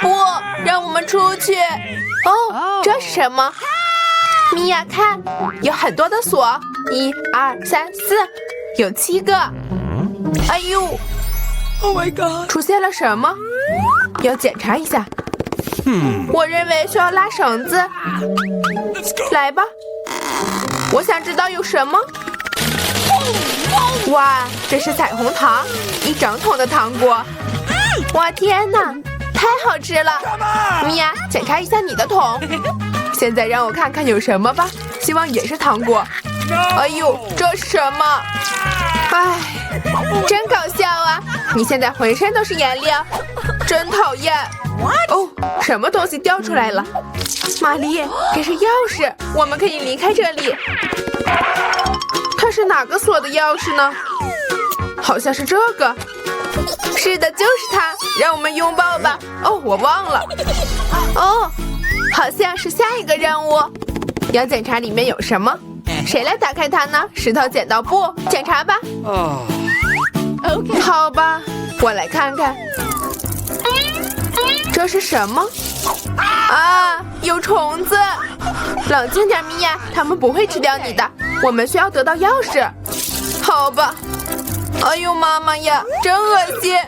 不，让我们出去！哦，这是什么？米娅，看，有很多的锁，1、2、3、4，有7个。哎呦 Oh my god！ 出现了什么？要检查一下。我认为需要拉绳子。来吧，我想知道有什么。哇，这是彩虹糖，1整桶的糖果。哇，天哪，太好吃了！米娅，检查一下你的桶。现在让我看看有什么吧，希望也是糖果。哎呦，这是什么？唉，真搞笑啊！你现在浑身都是颜料，真讨厌。哦，什么东西掉出来了？玛丽，这是钥匙，我们可以离开这里。它是哪个锁的钥匙呢？好像是这个。是的，就是它，让我们拥抱吧。哦，我忘了。哦，好像是下一个任务，要检查里面有什么。谁来打开它呢？石头剪刀布，检查吧。好吧，我来看看。这是什么？啊，有虫子！冷静点，米娅，它们不会吃掉你的。我们需要得到钥匙。好吧。哎呦，妈妈呀，真恶心！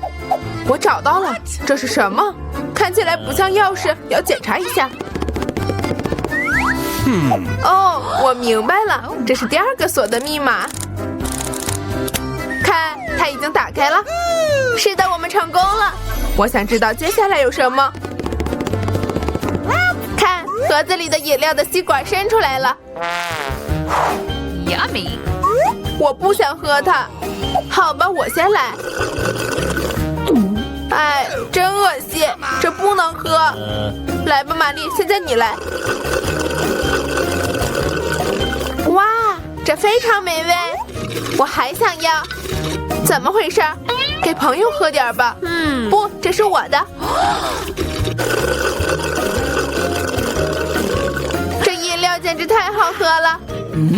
我找到了，这是什么？看起来不像钥匙，要检查一下。哦，我明白了，这是第2个锁的密码。看，它已经打开了。是的，我们成功了。我想知道接下来有什么。看，盒子里的饮料的吸管伸出来了。Yummy！ 我不想喝它。好吧，我先来。哎，真恶心，这不能喝。来吧，玛丽，现在你来。哇，这非常美味，我还想要。怎么回事？给朋友喝点吧。不，这是我的。这饮料简直太好喝了。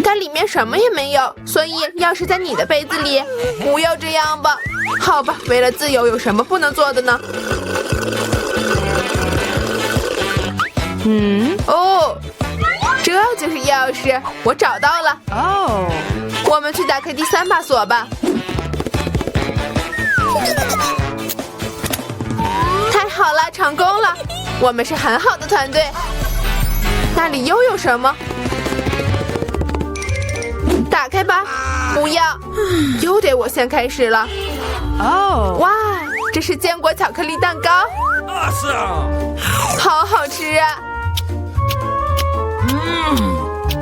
但里面什么也没有，所以钥匙在你的杯子里。不要这样吧。好吧，为了自由，有什么不能做的呢？哦，这就是钥匙，我找到了。哦，我们去打开第3把锁吧。太好了，成功了！我们是很好的团队。那里又有什么？打开吧！不要，又得我先开始了。哦，哇，这是坚果巧克力蛋糕， awesome！ 好好吃啊！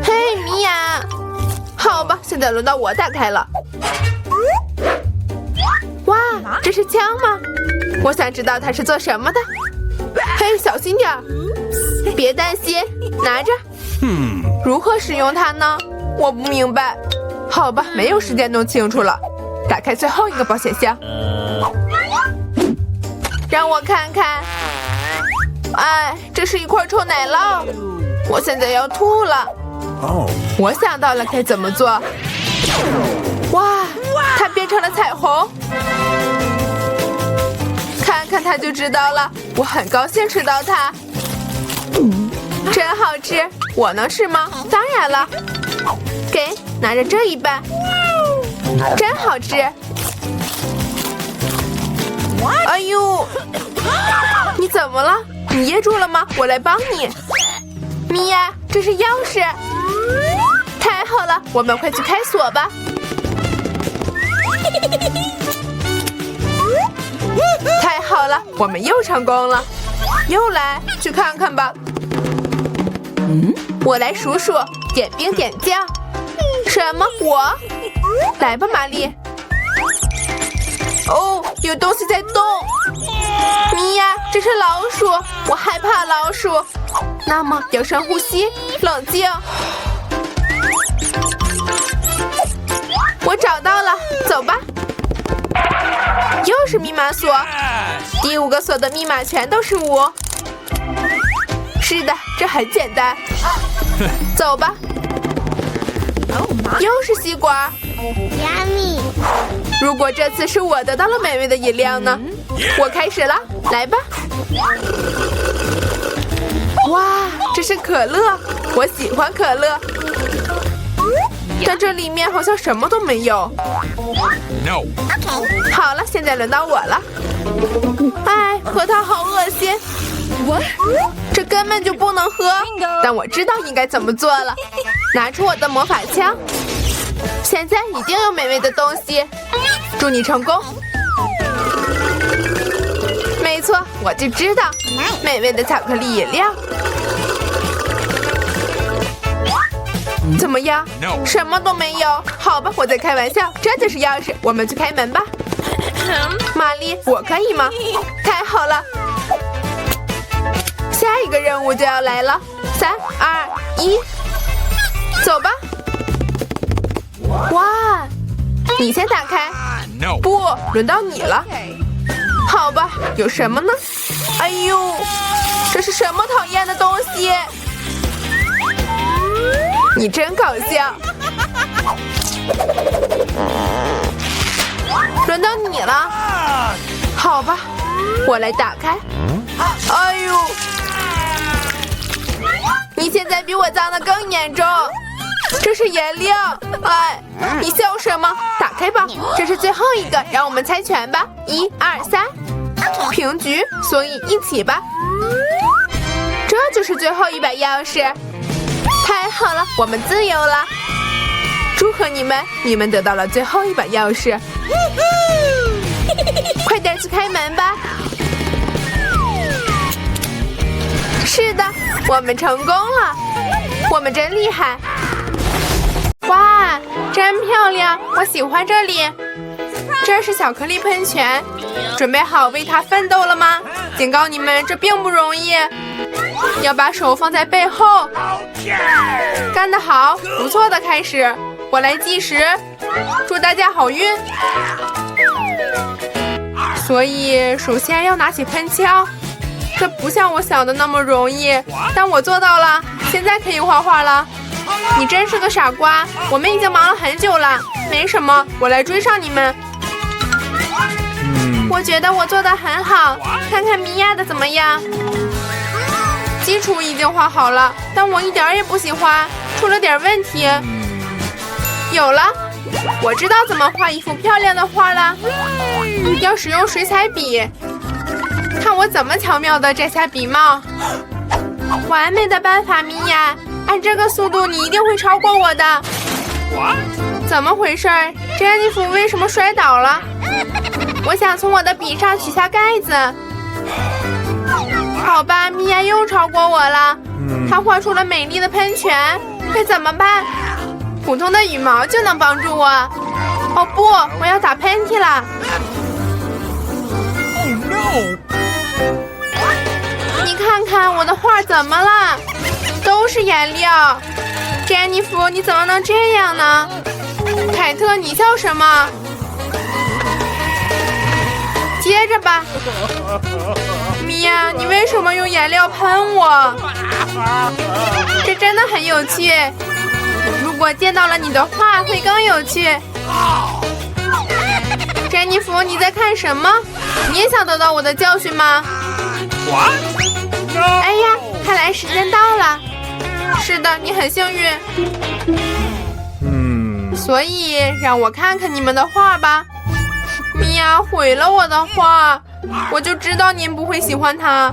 嘿，米娅，好吧，现在轮到我打开了。哇，这是枪吗？我想知道它是做什么的。嘿，小心点儿，别担心，拿着。如何使用它呢？我不明白。好吧，没有时间弄清楚了。打开最后一个保险箱，让我看看。哎，这是一块臭奶酪，我现在要吐了。我想到了该怎么做。哇，它变成了彩虹，看看它就知道了。我很高兴吃到它，真好吃。我能吃吗？当然了。给，拿着这一半，真好吃。哎呦，你怎么了？你噎住了吗？我来帮你。米娅，这是钥匙。太好了，我们快去开锁吧。太好了，我们又成功了。又来，去看看吧。我来数数，点兵点将。什么？我？来吧，玛丽。哦，有东西在动。米娅，这是老鼠，我害怕老鼠。那么要深呼吸，冷静。我找到了，走吧。又是密码锁，第5个锁的密码全都是5。是的，这很简单。走吧。又是吸管。Yummy！ 如果这次是我得到了美味的饮料呢？我开始了，来吧。是可乐，我喜欢可乐。但这里面好像什么都没有。No. 好了，现在轮到我了。哎，核桃好恶心。这根本就不能喝。但我知道应该怎么做了。拿出我的魔法枪。现在一定有美味的东西。祝你成功。没错，我就知道，美味的巧克力饮料。怎么样？ No. 什么都没有。好吧，我在开玩笑。这就是钥匙，我们去开门吧。玛丽，我可以吗？太好了。下一个任务就要来了。3、2、1，走吧。哇，你先打开。 No. 不，轮到你了。好吧，有什么呢？哎呦，这是什么讨厌的东西？你真搞笑。轮到你了。好吧，我来打开。哎呦，你现在比我脏的更严重。这是颜料。哎，你笑什么？打开吧，这是最后一个，让我们猜拳吧。1、2、3，平局，所以一起吧。这就是最后一把钥匙。太好了，我们自由了！祝贺你们，你们得到了最后一把钥匙。快点去开门吧！是的，我们成功了，我们真厉害！哇，真漂亮，我喜欢这里。这是巧克力喷泉，准备好为它奋斗了吗？警告你们，这并不容易。要把手放在背后。干得好，不错的开始。我来计时，祝大家好运。所以首先要拿起喷枪，这不像我想的那么容易，但我做到了。现在可以画画了。你真是个傻瓜，我们已经忙了很久了。没什么，我来追上你们。我觉得我做得很好，看看米娅的怎么样？基础已经画好了，但我一点也不喜欢，出了点问题。有了，我知道怎么画一幅漂亮的画了。要使用水彩笔，看我怎么巧妙地摘下笔帽。完美的办法，米娅，按这个速度你一定会超过我的。怎么回事？珍妮弗为什么摔倒了？我想从我的笔上取下盖子。好吧，米娅又超过我了。她画出了美丽的喷泉，该怎么办？普通的羽毛就能帮助我。哦不，我要打喷嚏了。Oh no! 你看看我的画怎么了？都是颜料。珍妮弗，你怎么能这样呢？凯特，你笑什么？接着吧。米娅，你为什么用颜料喷我？这真的很有趣。如果见到了你的画，会更有趣。珍妮弗，你在看什么？你也想得到我的教训吗？哎呀，看来时间到了。是的，你很幸运。所以让我看看你们的画吧。米娅毁了我的画，我就知道您不会喜欢它。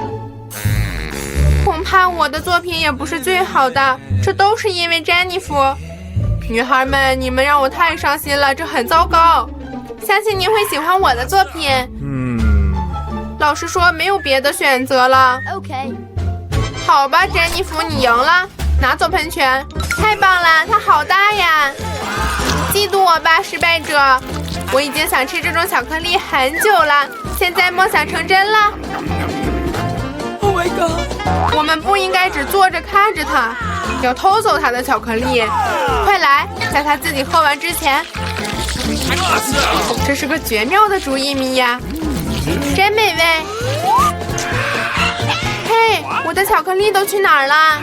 恐怕我的作品也不是最好的，这都是因为珍妮弗。女孩们，你们让我太伤心了，这很糟糕。相信您会喜欢我的作品。老实说，没有别的选择了。Okay. 好吧，珍妮弗，你赢了，拿走喷泉。太棒了，它好大呀！嫉妒我吧，失败者。我已经想吃这种巧克力很久了，现在梦想成真了。Oh my god! 我们不应该只坐着看着它，要偷走它的巧克力。快来，在它自己喝完之前。这是个绝妙的主意，米娅，真美味。嘿，我的巧克力都去哪儿了？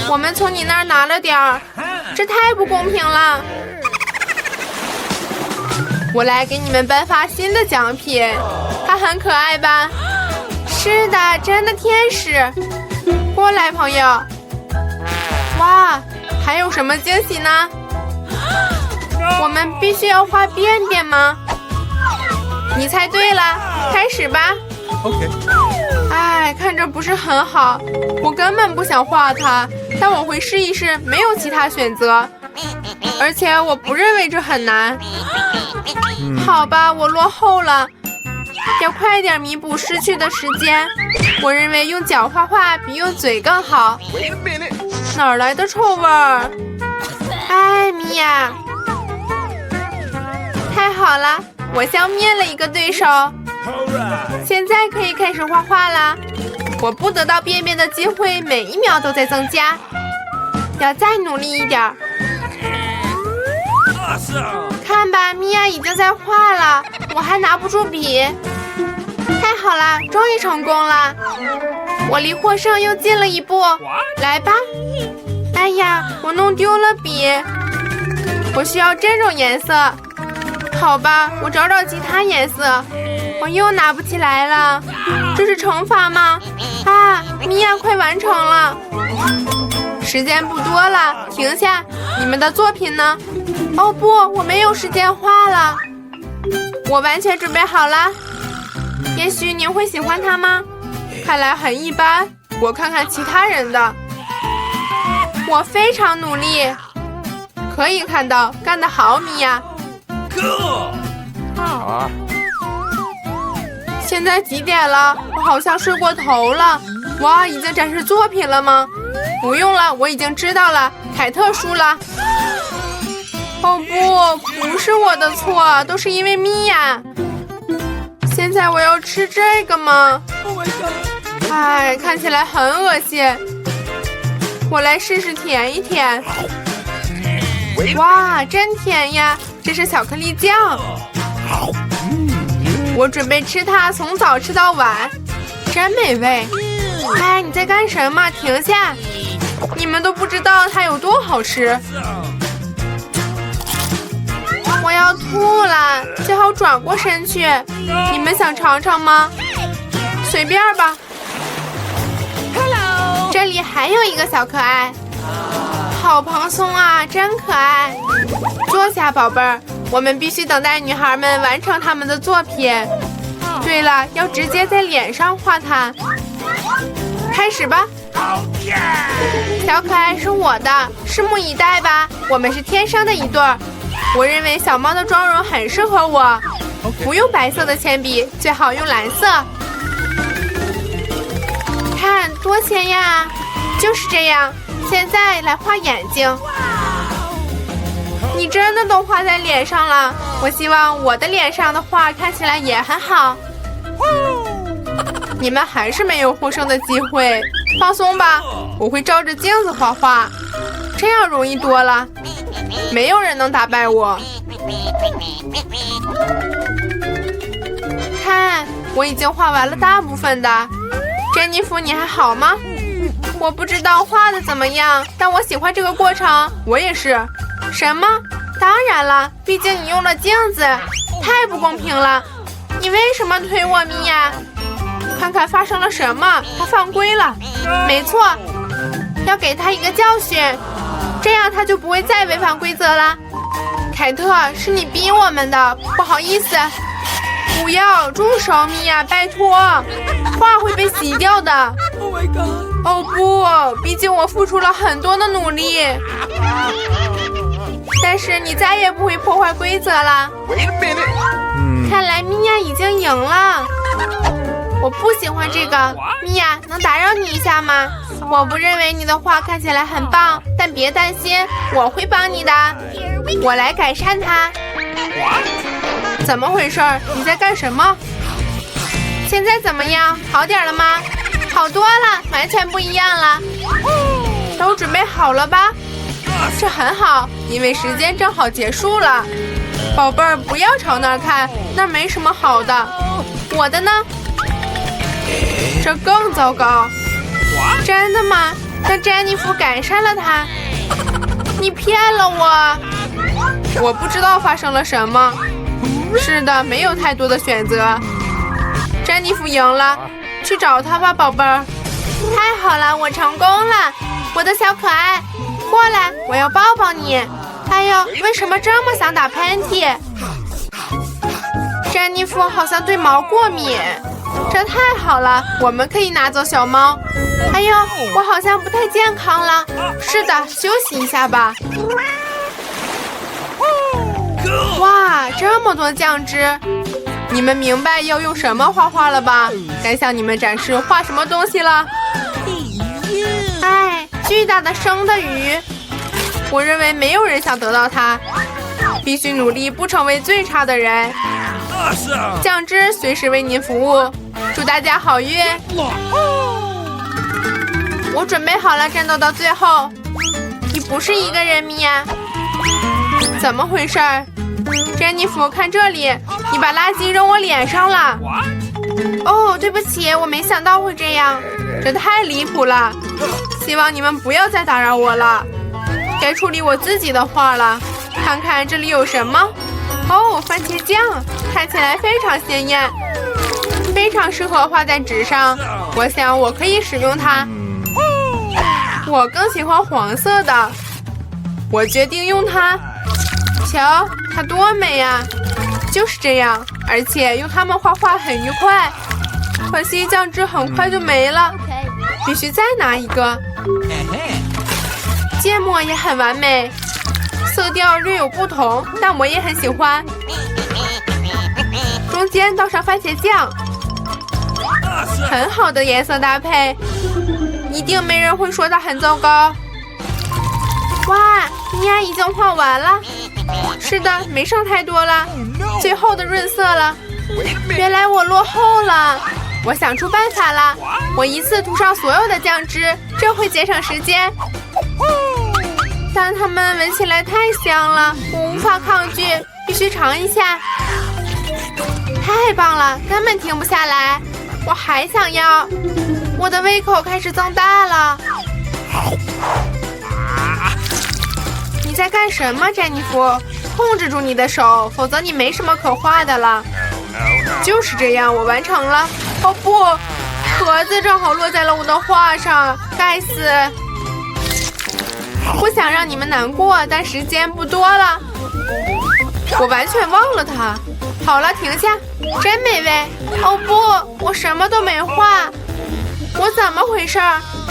我们从你那儿拿了点儿，这太不公平了。我来给你们颁发新的奖品，它很可爱吧？是的，真的天使。过来，朋友。哇，还有什么惊喜呢？我们必须要画便便吗？你猜对了，开始吧。OK。哎，看着不是很好，我根本不想画它，但我会试一试，没有其他选择。而且我不认为这很难。好吧，我落后了，要快点弥补失去的时间。我认为用脚画画比用嘴更好。哪儿来的臭味儿？哎，米娅，太好了，我消灭了一个对手。现在可以开始画画了。我不得到便便的机会每一秒都在增加，要再努力一点。看吧，米娅已经在画了，我还拿不住笔。太好了，终于成功了，我离获胜又近了一步。来吧。哎呀，我弄丢了笔，我需要这种颜色。好吧，我找找其他颜色。我又拿不起来了，这是惩罚吗？啊，米娅快完成了，时间不多了，停下！你们的作品呢？哦不，我没有时间画了。我完全准备好了，也许您会喜欢它吗？看来很一般，我看看其他人的。我非常努力，可以看到，干得好，米娅。现在几点了？我好像睡过头了。哇，已经展示作品了吗？不用了，我已经知道了。凯特输了。哦不，不是我的错，都是因为米娅。现在我要吃这个吗？哎，看起来很恶心。我来试试舔一舔。哇，真甜呀！这是巧克力酱。我准备吃它，从早吃到晚，真美味。哎，你在干什么？停下！你们都不知道它有多好吃。我要吐了，最好转过身去。你们想尝尝吗？随便吧。这里还有一个小可爱，好蓬松啊，真可爱。坐下，宝贝儿。我们必须等待女孩们完成她们的作品。对了，要直接在脸上画它。开始吧。小可爱是我的，拭目以待吧。我们是天生的一对儿。我认为小猫的妆容很适合我。不用白色的铅笔，最好用蓝色。看，多鲜呀！就是这样。现在来画眼睛。你真的都画在脸上了，我希望我的脸上的画看起来也很好。你们还是没有获胜的机会，放松吧，我会照着镜子画画，这样容易多了，没有人能打败我。看，我已经画完了大部分的。珍妮弗，你还好吗？我不知道画的怎么样，但我喜欢这个过程。我也是。什么？当然了，毕竟你用了镜子，太不公平了。你为什么推我，米娅？看看发生了什么，他犯规了。没错，要给他一个教训，这样他就不会再违反规则了。凯特，是你逼我们的，不好意思。不要，住手，米娅，拜托，画会被洗掉的。哦不，毕竟我付出了很多的努力。但是你再也不会破坏规则了。看来米娅已经赢了。我不喜欢这个，米娅，能打扰你一下吗？我不认为你的画看起来很棒，但别担心，我会帮你的。我来改善它。怎么回事？你在干什么？现在怎么样？好点了吗？好多了，完全不一样了。都准备好了吧？这很好，因为时间正好结束了。宝贝儿，不要朝那儿看，那儿没什么好的。我的呢？这更糟糕。真的吗？那詹妮弗改善了它。你骗了我。我不知道发生了什么。是的，没有太多的选择。詹妮弗赢了，去找她吧，宝贝儿。太好了，我成功了，我的小可爱，过来，我要抱抱你。哎呦，为什么这么想打喷嚏？珍妮弗好像对毛过敏，这太好了，我们可以拿走小猫。哎呦，我好像不太健康了。是的，休息一下吧。哇，这么多酱汁，你们明白要用什么画画了吧？该向你们展示画什么东西了。哎，巨大的生的鱼，我认为没有人想得到它，必须努力不成为最差的人。酱汁随时为您服务，祝大家好运。我准备好了，战斗到最后。你不是一个人，米娅，怎么回事？珍妮弗，看这里，你把垃圾扔我脸上了。哦，对不起，我没想到会这样，这太离谱了。希望你们不要再打扰我了。该处理我自己的画了。看看这里有什么？哦，番茄酱，看起来非常鲜艳，非常适合画在纸上。我想我可以使用它。我更喜欢黄色的，我决定用它。瞧，它多美呀！就是这样，而且用它们画画很愉快。可惜酱汁很快就没了，必须再拿一个。芥末也很完美，色调略有不同，但我也很喜欢。中间倒上番茄酱，很好的颜色搭配，一定没人会说它很糟糕。哇，米娅已经画完了。是的，没剩太多了，最后的润色了。原来我落后了，我想出办法了，我一次涂上所有的酱汁，这会节省时间。但它们闻起来太香了，我无法抗拒，必须尝一下。太棒了，根本停不下来，我还想要，我的胃口开始增大了。你在干什么，詹妮弗？控制住你的手，否则你没什么可画的了。就是这样，我完成了。哦不，盒子正好落在了我的画上，该死！不想让你们难过，但时间不多了。我完全忘了它。好了，停下，真美味。哦不，我什么都没画，我怎么回事？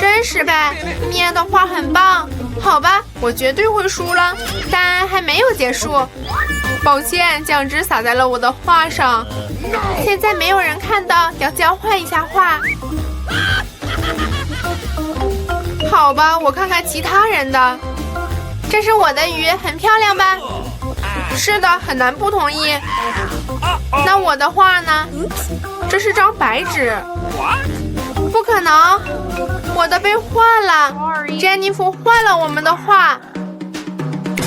真失败。米娅的画很棒。好吧，我绝对会输了，但还没有结束。抱歉，酱汁洒在了我的画上。现在没有人看到，要交换一下画。好吧，我看看其他人的。这是我的鱼，很漂亮吧？是的，很难不同意。那我的画呢？这是张白纸。不可能，我的被换了。珍妮弗换了我们的画，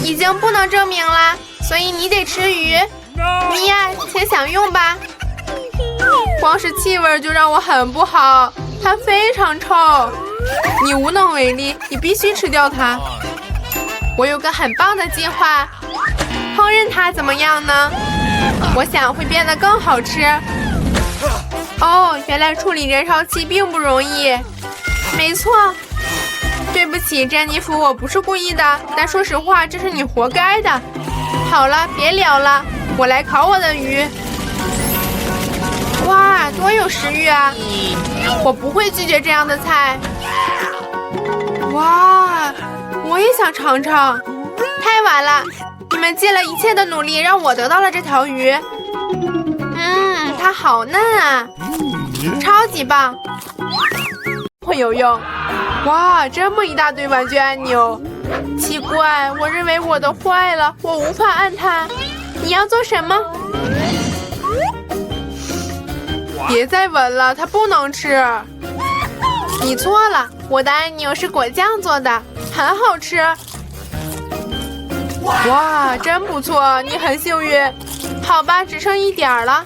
已经不能证明了，所以你得吃鱼。米娅，请享用吧。光是气味就让我很不好，它非常臭。你无能为力，你必须吃掉它。我有个很棒的计划，烹饪它怎么样呢？我想会变得更好吃。哦，原来处理燃烧气并不容易。没错，对不起，詹妮弗，我不是故意的，但说实话，这是你活该的。好了，别聊了，我来烤我的鱼。哇，多有食欲啊！我不会拒绝这样的菜。哇，我也想尝尝。太晚了，你们尽了一切的努力，让我得到了这条鱼。它好嫩啊，超级棒，会有用。哇，这么一大堆玩具按钮，奇怪，我认为我的坏了，我无法按它。你要做什么？别再闻了，它不能吃。你错了，我的按钮是果酱做的，很好吃。哇，真不错，你很幸运。好吧，只剩一点了，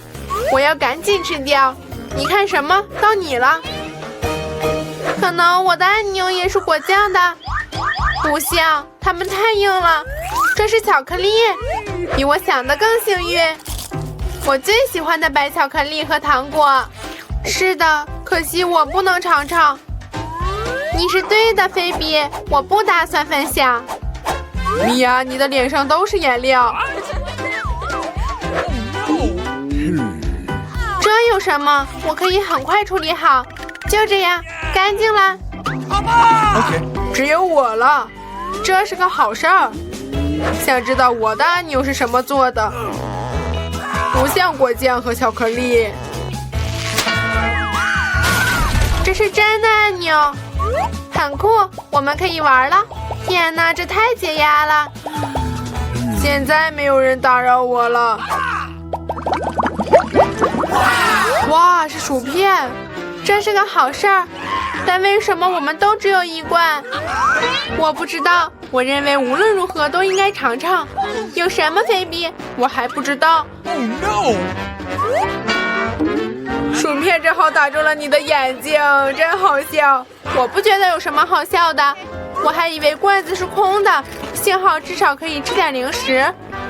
我要赶紧吃掉。你看什么？到你了。可能我的按钮也是果酱的。不像，它们太硬了。这是巧克力，比我想的更幸运。我最喜欢的白巧克力和糖果。是的，可惜我不能尝尝。你是对的，菲比，我不打算分享。米娅，你的脸上都是颜料。这有什么？我可以很快处理好。就这样，干净了。只有我了，这是个好事儿。想知道我的按钮是什么做的？不像果酱和巧克力。这是真的按钮，很酷，我们可以玩了。天哪，这太解压了！现在没有人打扰我了。哇，是薯片，这是个好事儿。但为什么我们都只有一罐？我不知道。我认为无论如何都应该尝尝。有什么，菲比？我还不知道。Oh no！ 薯片正好打中了你的眼睛，真好笑。我不觉得有什么好笑的，我还以为罐子是空的。幸好至少可以吃点零食。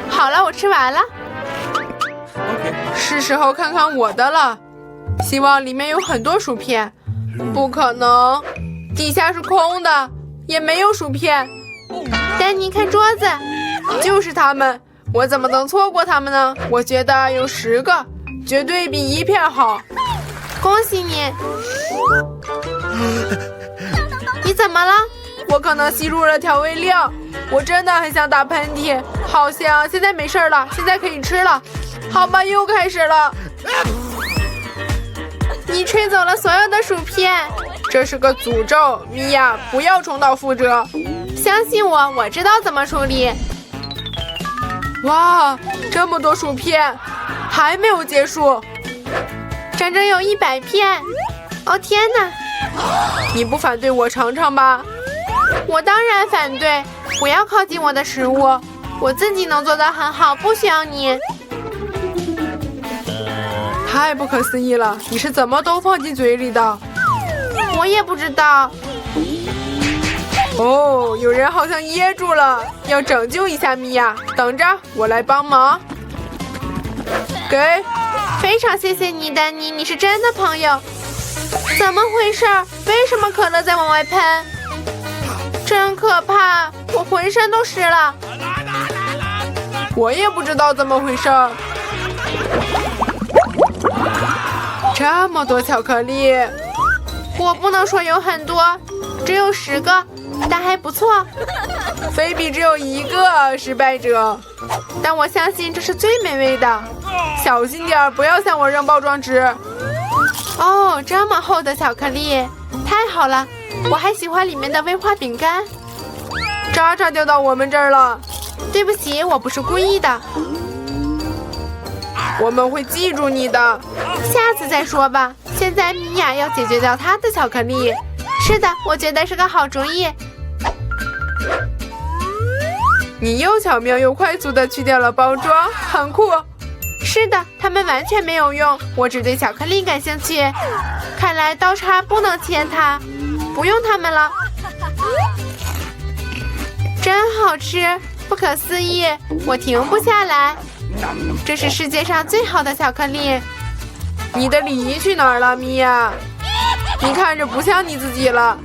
好了，我吃完了。是时候看看我的了。希望里面有很多薯片。不可能，底下是空的，也没有薯片。丹尼，看桌子，就是它们。我怎么能错过它们呢？我觉得有10个，绝对比1片好。恭喜你！你怎么了？我可能吸入了调味料。我真的很想打喷嚏，好像现在没事了，现在可以吃了。好吧，又开始了。你吹走了所有的薯片，这是个诅咒。米娅，不要重蹈覆辙。相信我，我知道怎么处理。哇，这么多薯片，还没有结束，整整有100片。哦天哪！你不反对我尝尝吧？我当然反对，不要靠近我的食物，我自己能做得很好，不需要你。太不可思议了，你是怎么都放进嘴里的？我也不知道。哦，有人好像噎住了，要拯救一下米娅。等着，我来帮忙。给，非常谢谢你，丹尼，你是真的朋友。怎么回事？为什么可乐在往外喷？真可怕，我浑身都湿了。我也不知道怎么回事。这么多巧克力，我不能说有很多，只有10个，但还不错。菲比只有1个失败者，但我相信这是最美味的。小心点，不要向我扔包装纸。哦，这么厚的巧克力，太好了！我还喜欢里面的威化饼干。渣渣掉到我们这儿了，对不起，我不是故意的。我们会记住你的，下次再说吧。现在米娅要解决掉她的巧克力。是的，我觉得是个好主意。你又巧妙又快速地去掉了包装，很酷。是的，它们完全没有用，我只对巧克力感兴趣。看来刀叉不能切它，不用它们了。真好吃，不可思议，我停不下来。这是世界上最好的巧克力。你的礼仪去哪儿了，米娅？你看着不像你自己了。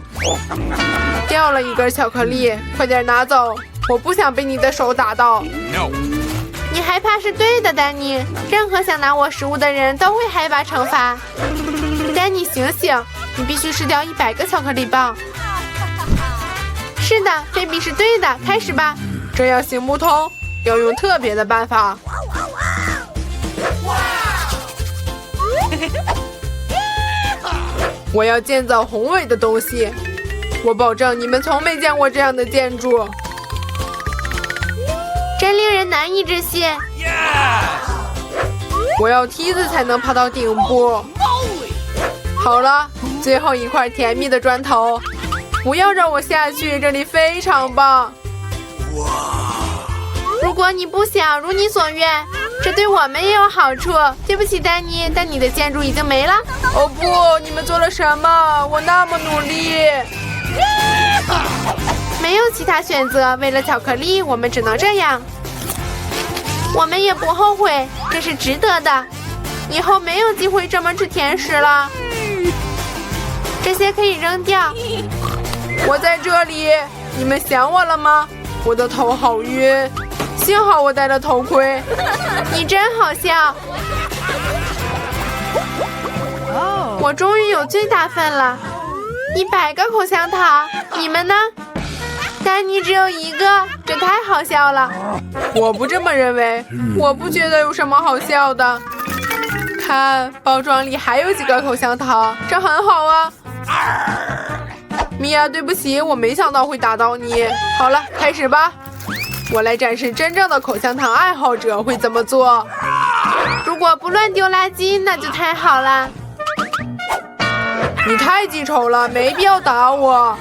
掉了1根巧克力，快点拿走，我不想被你的手打到。No。你害怕是对的，丹尼。任何想拿我食物的人都会害怕惩罚。丹尼，醒醒，你必须吃掉100个巧克力棒。是的，菲比是对的，开始吧。这样行不通，要用特别的办法。我要建造宏伟的东西，我保证你们从没见过这样的建筑。真令人难以置信。我要梯子才能爬到顶部。好了，最后一块甜蜜的砖头，不要让我下去，这里非常棒。如果你不想如你所愿，这对我们也有好处。对不起，丹尼，但你的建筑已经没了。哦不，你们做了什么？我那么努力。没有其他选择，为了巧克力，我们只能这样。我们也不后悔，这是值得的。以后没有机会这么吃甜食了。这这些可以扔掉。我在这里，你们想我了吗？我的头好晕，幸好我戴了头盔。你真好笑。我终于有最大份了，100个口香糖。你们呢？丹尼只有1个，这太好笑了。我不这么认为，我不觉得有什么好笑的。看，包装里还有几个口香糖，这很好啊。米娅，对不起，我没想到会打到你。好了，开始吧。我来展示真正的口香糖爱好者会怎么做。如果不乱丢垃圾，那就太好了。你太记仇了，没必要打我。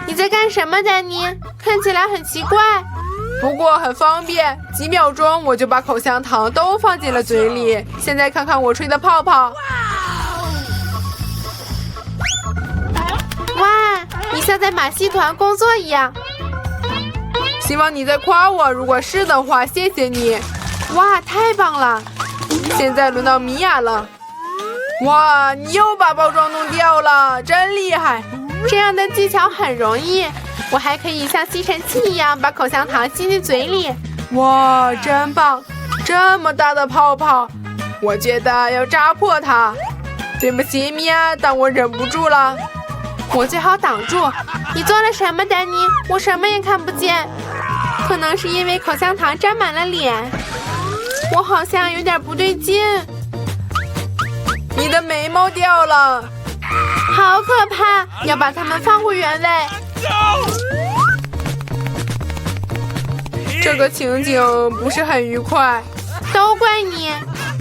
你在干什么，丹尼？看起来很奇怪。不过很方便，几秒钟我就把口香糖都放进了嘴里。现在看看我吹的泡泡。哇，你像在马戏团工作一样。希望你在夸我，如果是的话，谢谢你。哇，太棒了！现在轮到米娅了。哇，你又把包装弄掉了，真厉害！这样的技巧很容易，我还可以像吸尘器一样把口香糖吸进嘴里。哇，真棒！这么大的泡泡，我觉得要扎破它。对不起，米娅，但我忍不住了。我最好挡住。你做了什么，丹尼？我什么也看不见。可能是因为口香糖沾满了脸。我好像有点不对劲。你的眉毛掉了，好可怕！要把它们放回原位。这个情景不是很愉快，都怪你。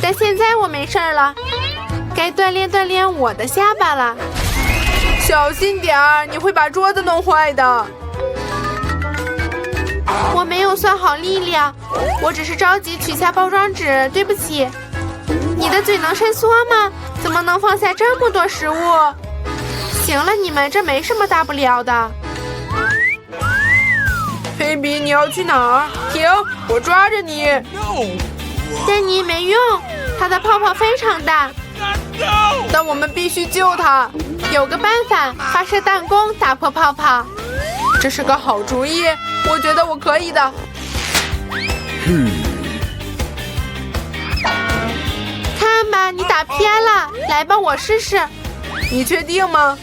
但现在我没事了，该锻炼锻炼我的下巴了。小心点儿，你会把桌子弄坏的。我没有算好力量，我只是着急取下包装纸，对不起。你的嘴能伸缩吗？怎么能放下这么多食物？行了，你们这没什么大不了的。黑比，你要去哪儿？停！我抓着你。丹尼没用，他的泡泡非常大。但我们必须救他。有个办法，发射弹弓打破泡泡。这是个好主意，我觉得我可以的。看吧，你打偏了，来吧，我试试。你确定吗？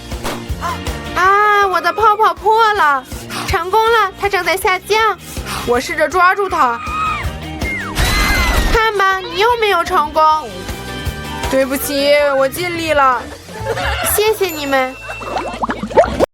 啊，我的泡泡破了，成功了，它正在下降。我试着抓住它。看吧，你又没有成功。对不起，我尽力了。谢谢你们。